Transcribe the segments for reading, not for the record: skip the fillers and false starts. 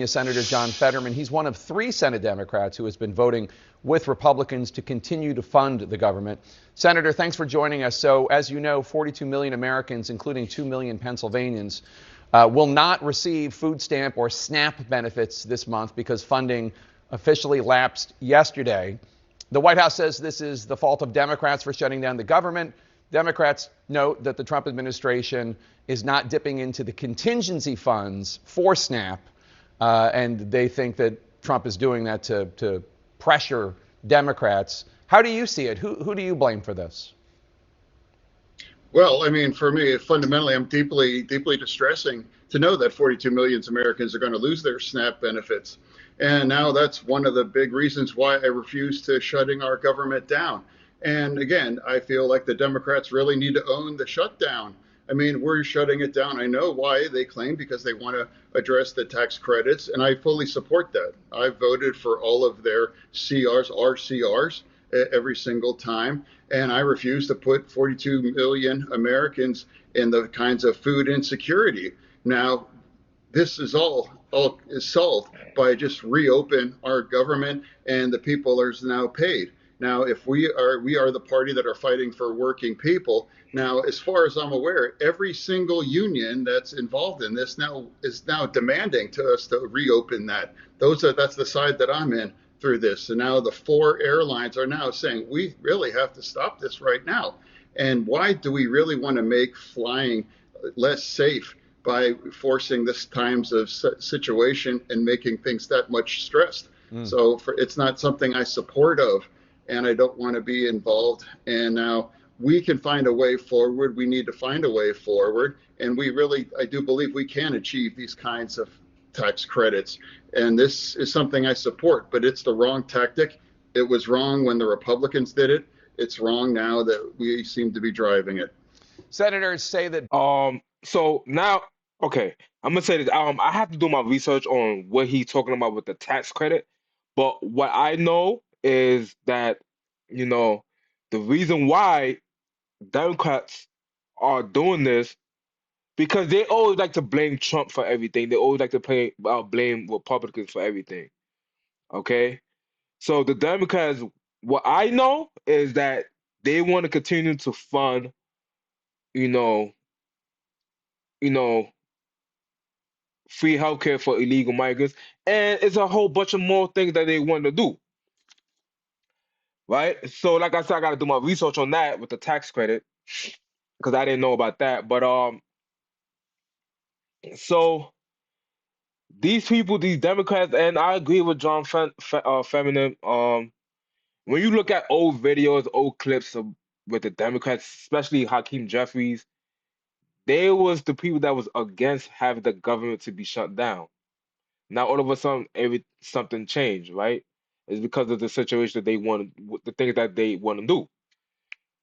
Senator John Fetterman. He's one of 3 Senate Democrats who has been voting with Republicans to continue to fund the government. Senator, thanks for joining us. So, as you know, 42 million Americans, including 2 million Pennsylvanians, will not receive food stamp or SNAP benefits this month because funding officially lapsed yesterday. The White House says this is the fault of Democrats for shutting down the government. Democrats note that the Trump administration is not dipping into the contingency funds for SNAP. And they think that Trump is doing that to pressure Democrats. How do you see it? Who do you blame for this? Well, I mean, for me, fundamentally, I'm deeply distressing to know that 42 million Americans are going to lose their SNAP benefits. And now that's one of the big reasons why I refuse to shutting our government down. And again, I feel like the Democrats really need to own the shutdown. I mean, we're shutting it down. I know why they claim, because they want to address the tax credits, and I fully support that. I voted for all of their CRs, RCRs, every single time. And I refuse to put 42 million Americans in the kinds of food insecurity. Now, this is all is solved by just reopen our government, and the people are now paid. Now, if we are the party that are fighting for working people. Now, as far as I'm aware, every single union that's involved in this now is now demanding to us to reopen that. That's the side that I'm in through this. And now the 4 airlines are now saying we really have to stop this right now. And why do we really want to make flying less safe by forcing this times of situation and making things that much stressed? So it's not something I support of, and I don't want to be involved. And now we can find a way forward. We need to find a way forward. And I do believe we can achieve these kinds of tax credits. And this is something I support, but it's the wrong tactic. It was wrong when the Republicans did it. It's wrong now that we seem to be driving it. Senators say that. So now, okay, I'm gonna say this. I have to do my research on what he's talking about with the tax credit. But what I know is that, you know, the reason why Democrats are doing this, because they always like to blame Trump for everything. They always like to blame Republicans for everything. Okay, so the Democrats, what I know is that they want to continue to fund, you know, you know, free healthcare for illegal migrants, and it's a whole bunch of more things that they want to do, right? So, like I said, I got to do my research on that with the tax credit because I didn't know about that. But so these people, these Democrats, and I agree with Fetterman. When you look at old videos, old clips with the Democrats, especially Hakeem Jeffries, they was the people that was against having the government to be shut down. Now all of a sudden, something changed, right? It's because of the situation that they want, the things that they want to do,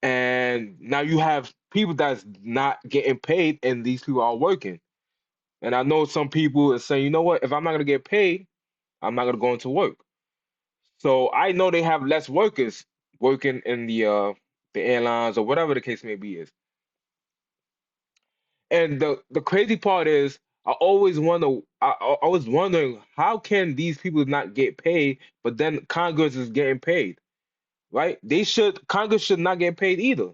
and now you have people that's not getting paid, and these people are working. And I know some people are saying, you know what? If I'm not gonna get paid, I'm not gonna go into work. So I know they have less workers working in the airlines or whatever the case may be is. And the crazy part is, I was wondering how can these people not get paid, but then Congress is getting paid, right? Congress should not get paid either.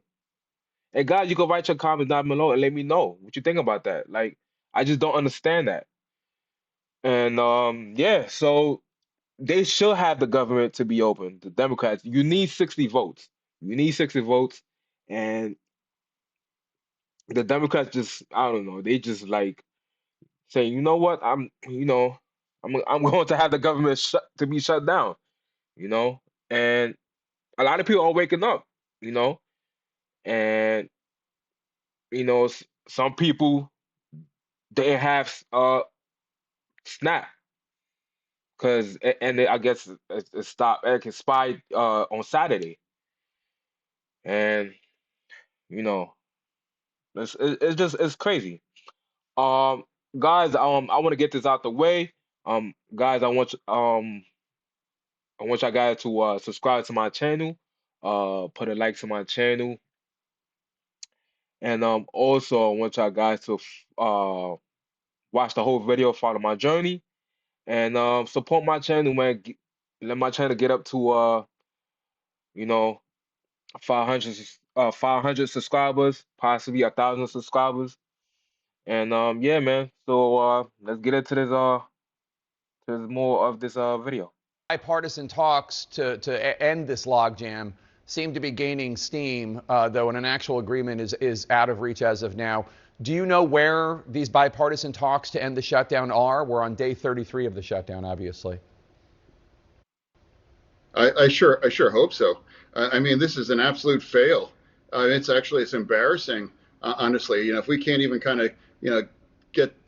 And guys, you can write your comments down below and let me know what you think about that. Like, I just don't understand that. And yeah, so they should have the government to be open. The Democrats, you need 60 votes. You need 60 votes, and the Democrats just, I don't know, they just like saying, you know what, I'm going to have the government be shut down, you know, and a lot of people are waking up, you know, and some people they have SNAP because I guess it stopped, it expired on Saturday, and you know, it's just it's crazy. Um, guys, I want to get this out the way. Guys, I want y'all guys to subscribe to my channel, put a like to my channel, and also I want y'all guys to watch the whole video, follow my journey, And support my channel, man. Let my channel get up to you know, 500 500 subscribers, possibly 1,000 subscribers. And yeah, man. So let's get into this to more of this video. Bipartisan talks to end this logjam seem to be gaining steam, though an actual agreement is out of reach as of now. Do you know where these bipartisan talks to end the shutdown are? We're on day 33 of the shutdown, obviously. I sure hope so. I mean, this is an absolute fail. It's embarrassing, honestly. If we can't even kind of,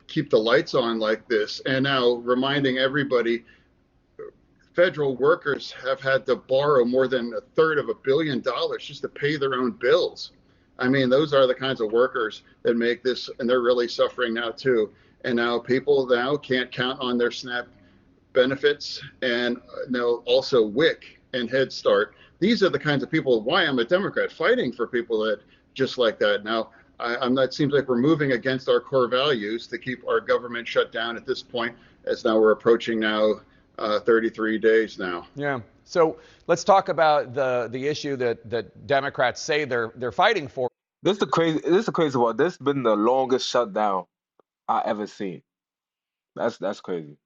keep the lights on like this, and now reminding everybody, federal workers have had to borrow more than a third of $1 billion just to pay their own bills. I mean, those are the kinds of workers that make this, and they're really suffering now too. And now people now can't count on their SNAP benefits, and also WIC and Head Start. These are the kinds of people, why I'm a Democrat, fighting for people that just like that. Now, I'm not, it seems like we're moving against our core values to keep our government shut down at this point, as now we're approaching now 33 days now. Yeah. So let's talk about the issue that Democrats say they're fighting for. This is the crazy part. This has been the longest shutdown I ever seen. That's crazy.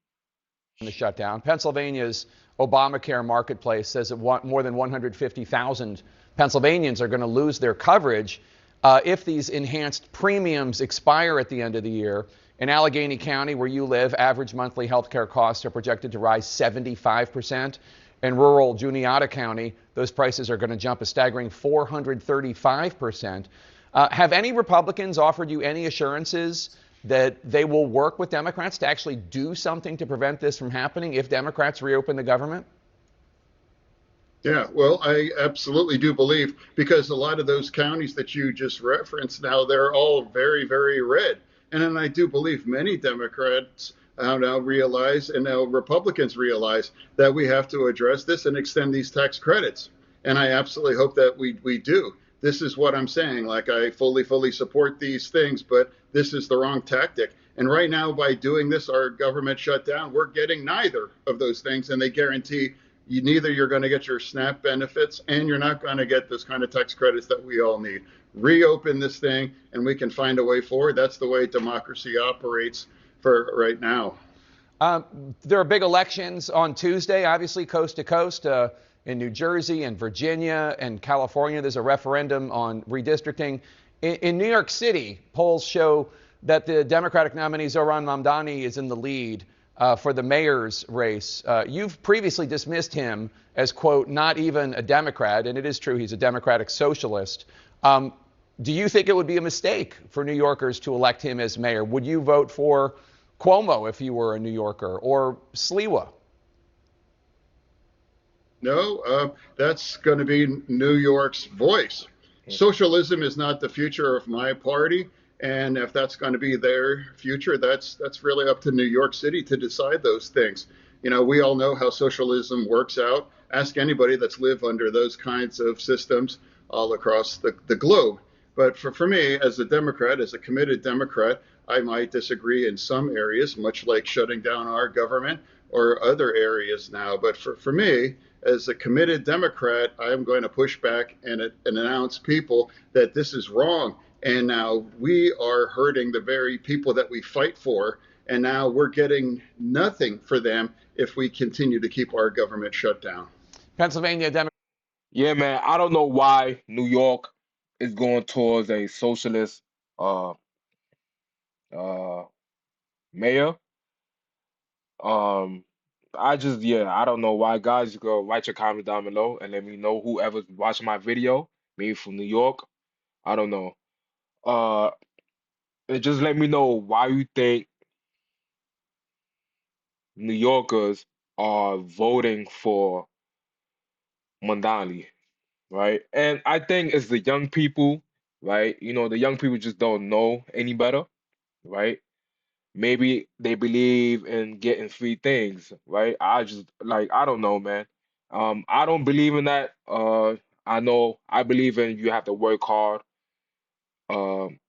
The shutdown. Pennsylvania's Obamacare marketplace says that more than 150,000 Pennsylvanians are going to lose their coverage if these enhanced premiums expire at the end of the year. In Allegheny County, where you live, average monthly health care costs are projected to rise 75%. In rural Juniata County, those prices are going to jump a staggering 435%. Have any Republicans offered you any assurances that they will work with Democrats to actually do something to prevent this from happening if Democrats reopen the government? Yeah, well, I absolutely do believe, because a lot of those counties that you just referenced now, they're all very, very red. And then I do believe many Democrats now realize, and now Republicans realize, that we have to address this and extend these tax credits. And I absolutely hope that we do. This is what I'm saying. Like, I fully support these things, but this is the wrong tactic. And right now, by doing this, our government shut down, we're getting neither of those things. And they guarantee you're going to get your SNAP benefits, and you're not going to get those kind of tax credits that we all need. Reopen this thing, and we can find a way forward. That's the way democracy operates for right now. There are big elections on Tuesday, obviously coast to coast. In New Jersey and Virginia and California, there's a referendum on redistricting. In New York City, polls show that the Democratic nominee Zohran Mamdani is in the lead for the mayor's race. You've previously dismissed him as, quote, not even a Democrat, and it is true he's a Democratic socialist. Do you think it would be a mistake for New Yorkers to elect him as mayor? Would you vote for Cuomo if you were a New Yorker, or Sliwa? No, that's going to be New York's voice. Socialism is not the future of my party. And if that's going to be their future, that's really up to New York City to decide those things. We all know how socialism works out. Ask anybody that's lived under those kinds of systems all across the globe. But for me, as a Democrat, as a committed Democrat, I might disagree in some areas, much like shutting down our government or other areas now. But for me, as a committed Democrat, I'm going to push back and announce people that this is wrong. And now we are hurting the very people that we fight for. And now we're getting nothing for them if we continue to keep our government shut down. Pennsylvania Democrat. Yeah, man. I don't know why New York is going towards a socialist uh uh mayor. Um, I don't know why. Guys, you go write your comments down below and let me know whoever's watching my video, maybe from New York. I don't know. Uh, and just let me know why you think New Yorkers are voting for Mandani, right? And I think it's the young people, right? The young people just don't know any better, right? Maybe they believe in getting free things, right? I don't know, man. I don't believe in that. I know I believe in you have to work hard, um,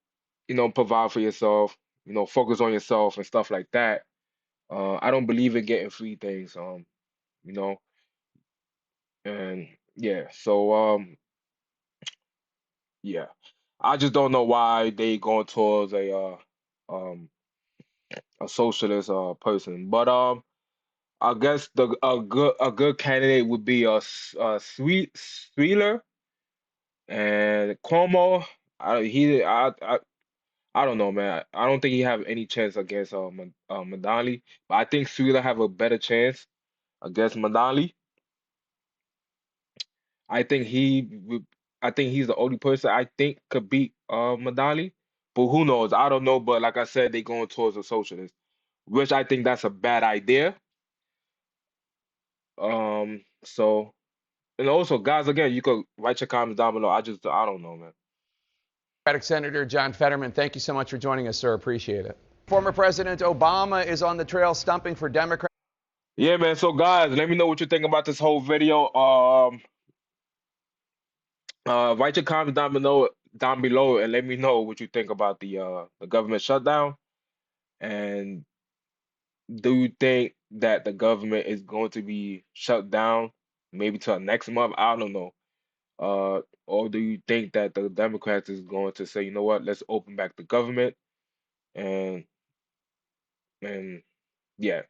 provide for yourself, focus on yourself and stuff like that. I don't believe in getting free things. You know, and yeah. So yeah. I just don't know why they going towards um a socialist person. But I guess the a good candidate would be Sweeler and Cuomo. I don't know, man. I don't think he have any chance against Madali, but I think Sweeler have a better chance against Madali. I think I think he's the only person I think could beat Madali. But who knows? I don't know. But like I said, they going towards a socialist, which I think that's a bad idea. So and also, guys, again, you could write your comments down below. I don't know, man. Democratic Senator John Fetterman, thank you so much for joining us, sir. Appreciate it. Former President Obama is on the trail stumping for Democrats. Yeah, man. So, guys, let me know what you think about this whole video. Write your comments down below, and let me know what you think about the government shutdown. And do you think that the government is going to be shut down maybe till next month? I don't know. Or do you think that the Democrats is going to say, you know what, let's open back the government and and yeah,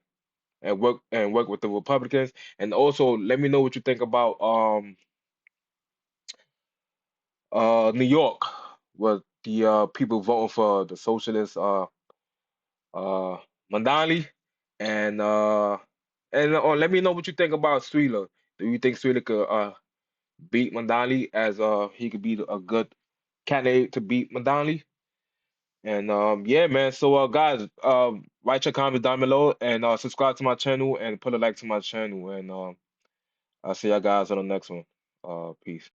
and work with the Republicans? And also let me know what you think about New York with the people voting for the socialist uh Mandali and or let me know what you think about Streeler. Do you think Streeler could beat Mandali as he could be a good candidate to beat Mandali? And yeah, man. So guys, write your comments down below and subscribe to my channel and put a like to my channel and I'll see y'all guys on the next one. Peace.